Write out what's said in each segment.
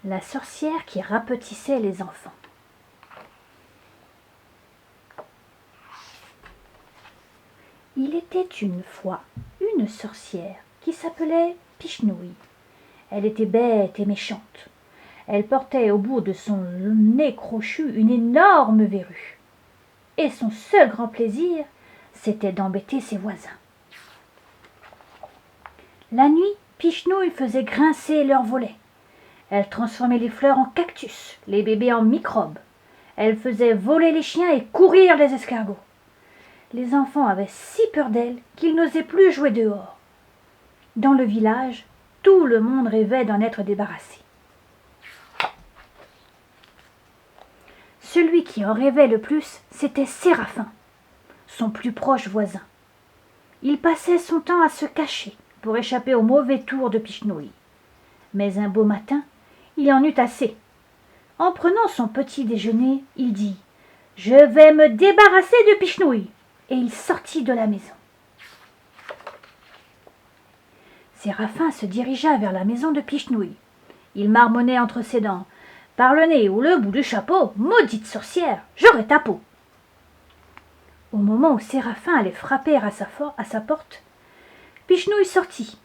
La sorcière qui rapetissait les enfants. Il était une fois une sorcière qui s'appelait Pichenouille. Elle était bête et méchante. Elle portait au bout de son nez crochu une énorme verrue. Et son seul grand plaisir, c'était d'embêter ses voisins. La nuit, Pichenouille faisait grincer leurs volets. Elle transformait les fleurs en cactus, les bébés en microbes. Elle faisait voler les chiens et courir les escargots. Les enfants avaient si peur d'elle qu'ils n'osaient plus jouer dehors. Dans le village, tout le monde rêvait d'en être débarrassé. Celui qui en rêvait le plus, c'était Séraphin, son plus proche voisin. Il passait son temps à se cacher pour échapper au mauvais tour de Pichenouille. Mais un beau matin, il en eut assez. En prenant son petit déjeuner, il dit « Je vais me débarrasser de Pichenouille !» et il sortit de la maison. Séraphin se dirigea vers la maison de Pichenouille. Il marmonnait entre ses dents « Par le nez ou le bout du chapeau, maudite sorcière, j'aurai ta peau !» Au moment où Séraphin allait frapper à sa porte, Pichenouille sortit.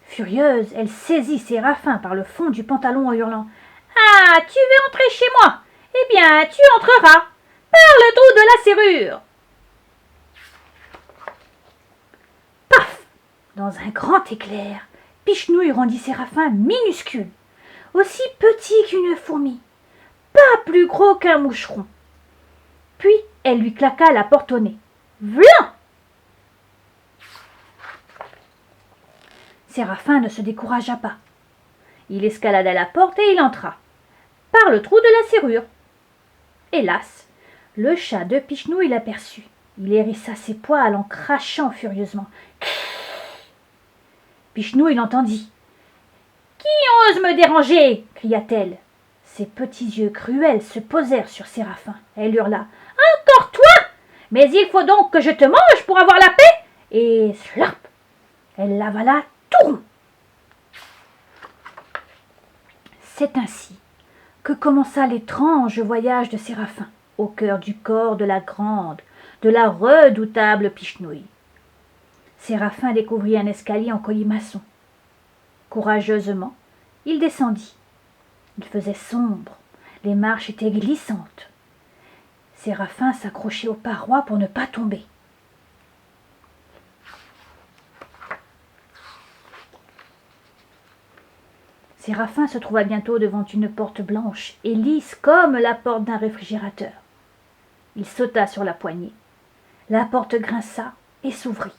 Furieuse, elle saisit Séraphin par le fond du pantalon en hurlant « Ah, tu veux entrer chez moi? Eh bien, tu entreras par le trou de la serrure !» Paf! Dans un grand éclair, Pichenouille rendit Séraphin minuscule, aussi petit qu'une fourmi, pas plus gros qu'un moucheron. Puis elle lui claqua la porte au nez. « V'là !» Séraphin ne se découragea pas. Il escalada la porte et il entra, par le trou de la serrure. Hélas, le chat de Pichenouille l'aperçut. Il hérissa ses poils en crachant furieusement. Pichenouille l'entendit. « Qui ose me déranger ?» cria-t-elle. Ses petits yeux cruels se posèrent sur Séraphin. Elle hurla. « Encore toi? Mais il faut donc que je te mange pour avoir la paix !» Et slap, elle l'avala tout rond. C'est ainsi que commença l'étrange voyage de Séraphin au cœur du corps de la grande, de la redoutable Pichenouille. Séraphin découvrit un escalier en colimaçon. Courageusement, il descendit. Il faisait sombre, les marches étaient glissantes. Séraphin s'accrochait aux parois pour ne pas tomber. Séraphin se trouva bientôt devant une porte blanche et lisse comme la porte d'un réfrigérateur. Il sauta sur la poignée. La porte grinça et s'ouvrit,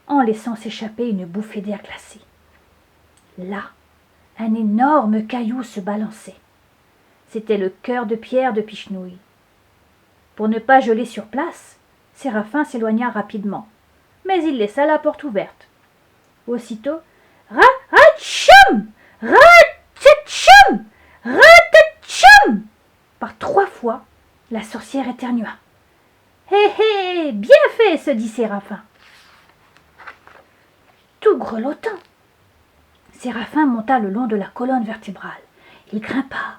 en laissant s'échapper une bouffée d'air glacé. Là, un énorme caillou se balançait. C'était le cœur de pierre de Pichenouille. Pour ne pas geler sur place, Séraphin s'éloigna rapidement, mais il laissa la porte ouverte. Aussitôt, ra-ra-tchoum, ra-tchoum, ra-tchoum. Par 3 fois, la sorcière éternua. « Hé hé, bien fait !» se dit Séraphin. Tout grelottant, Séraphin monta le long de la colonne vertébrale. Il grimpa,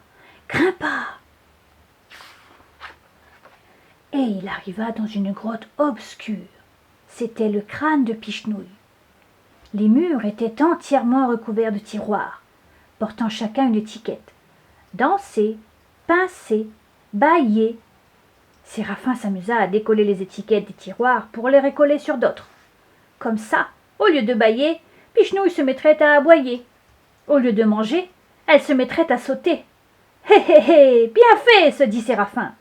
et il arriva dans une grotte obscure. C'était le crâne de Pichenouille. Les murs étaient entièrement recouverts de tiroirs, portant chacun une étiquette. Danser, pincer, bailler. Séraphin s'amusa à décoller les étiquettes des tiroirs pour les recoller sur d'autres. Comme ça, au lieu de bailler, Pichenouille se mettrait à aboyer. Au lieu de manger, elle se mettrait à sauter. « Hé hé hé, bien fait !» se dit Séraphin.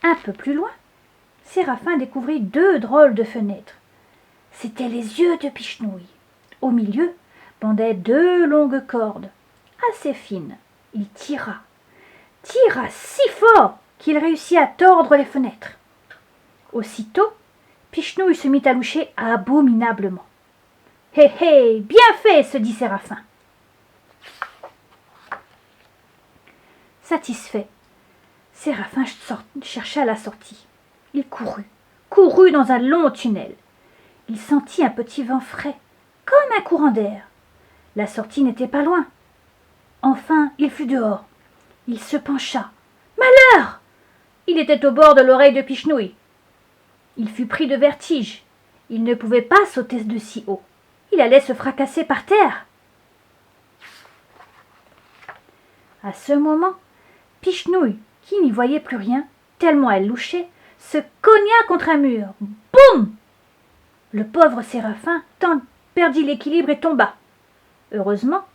Un peu plus loin, Séraphin découvrit 2 drôles de fenêtres. C'étaient les yeux de Pichenouille. Au milieu pendaient 2 longues cordes, assez fines. Il tira si fort qu'il réussit à tordre les fenêtres. Aussitôt, Pichenouille se mit à loucher abominablement. « Hé hé, bien fait !» se dit Séraphin. Satisfait, Séraphin chercha la sortie. Il courut dans un long tunnel. Il sentit un petit vent frais, comme un courant d'air. La sortie n'était pas loin. Enfin, il fut dehors. Il se pencha. Malheur! Il était au bord de l'oreille de Pichenouille. Il fut pris de vertige. Il ne pouvait pas sauter de si haut. Il allait se fracasser par terre. À ce moment, Pichenouille, qui n'y voyait plus rien, tellement elle louchait, se cogna contre un mur. Boum! Le pauvre Séraphin perdit l'équilibre et tomba. Heureusement,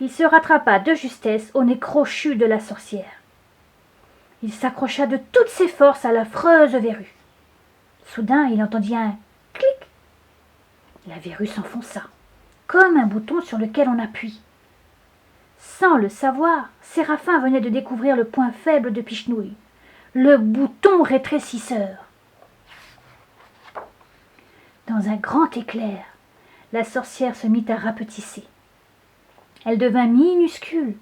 il se rattrapa de justesse au nez crochu de la sorcière. Il s'accrocha de toutes ses forces à l'affreuse verrue. Soudain, il entendit un clic. La verrue s'enfonça, comme un bouton sur lequel on appuie. Sans le savoir, Séraphin venait de découvrir le point faible de Pichenouille, le bouton rétrécisseur. Dans un grand éclair, la sorcière se mit à rapetisser. Elle devint minuscule,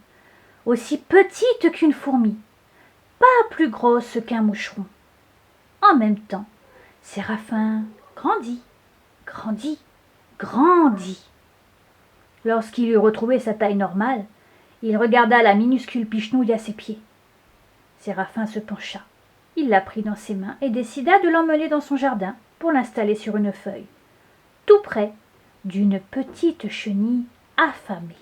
aussi petite qu'une fourmi, pas plus grosse qu'un moucheron. En même temps, Séraphin grandit, grandit, grandit. Lorsqu'il eut retrouvé sa taille normale, il regarda la minuscule Pichenouille à ses pieds. Séraphin se pencha. Il la prit dans ses mains et décida de l'emmener dans son jardin pour l'installer sur une feuille, tout près d'une petite chenille affamée.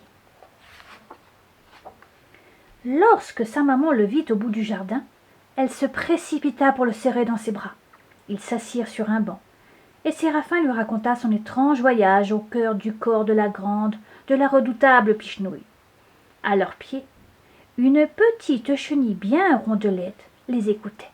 Lorsque sa maman le vit au bout du jardin, elle se précipita pour le serrer dans ses bras. Ils s'assirent sur un banc, et Séraphin lui raconta son étrange voyage au cœur du corps de la grande, de la redoutable Pichenouille. À leurs pieds, une petite chenille bien rondelette les écoutait.